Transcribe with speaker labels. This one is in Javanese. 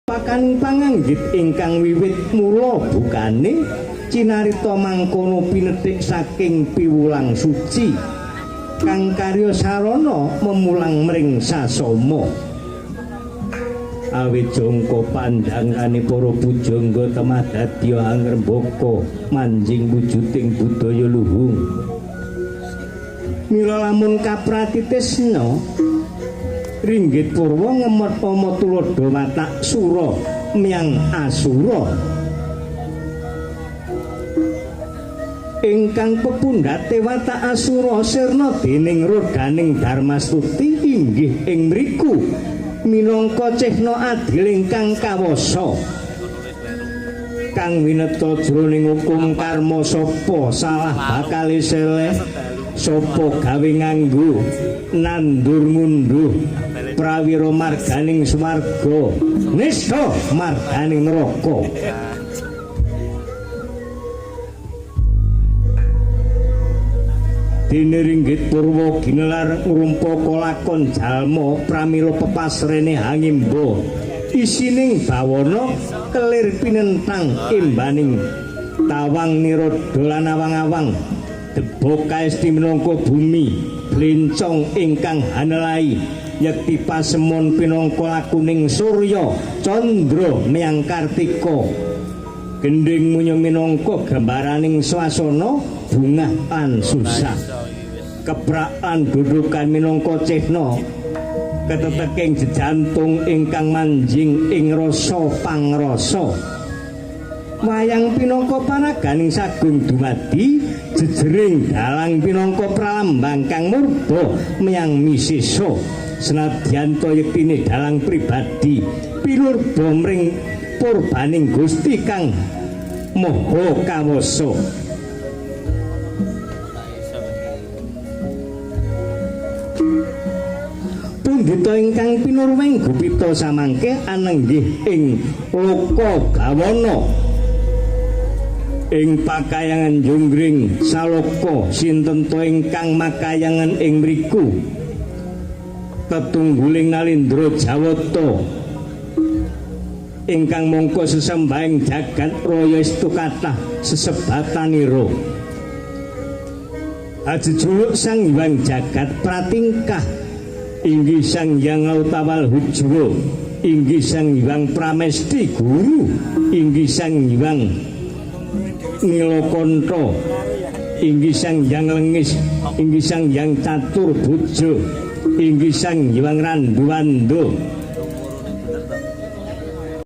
Speaker 1: Pakaning panganggit ingkang wiwit mula bukane cinarita mangkono pinethik saking piwulang suci kang karya sarana memulang mring sasama. Awit jangka pandhangane para pujangga temah dadya angrembaka manjing wujuding budaya luhung. Mila lamun kapratitisna ringgit purwa ngemet-oma tuladha watak sura miyang asura ingkang pepundhate watak asura sirna dening rodaning Darmastuti inggih ing mriku minangka cihna adil ingkang kawasa kang wineta jroning hukum karma sapa salah bakal seleh sapa gawe nganggo nandur ngunduh prawira marganing swarga nista marganing neraka. Dene ringgit purwa ginelar ngrumpaka lakon jalma pramila pepasrene hangimba isining bawana kelir pinentang imbaning tawang nirodha lan awang-awang debok kaesti minangka bumi blincong ingkang hanelai yekti pasemon pinangka lakuning surya candra miyang kartika gending munya minangka gambaraning swasana bungah lan susah keprakan dudukan minangka cihna keteteking jejantung ingkang manjing ing rasa pangrasa wayang pinangka paraganing sagung dumadi jejering dalang pinangka pralambang kang murba miyang misisa senadyan to yektine dalang pribadi pilurba mring purbaning Gusti kang maha kawasa. Pundhita ingkang pinurweng gupita samangke anenggih ing loka gawana ing pakayangan Jonggring Saloka sinten to ingkang makayangan ing mriku tetungguling Nalindra Jawata ingkang mangka sesembahing jagat raya estu kathah sesebatanira ajejuluk Sang Hyang Jagat Pratingkah inggih Sang Hyang Lautawal Hujwa inggih Sang Hyang Pramesti Guru inggih Sang Hyang Nilakanta inggih Sang Hyang Lengis inggih Sang Hyang Catur Buja inggih Sang Hyang Randuwanda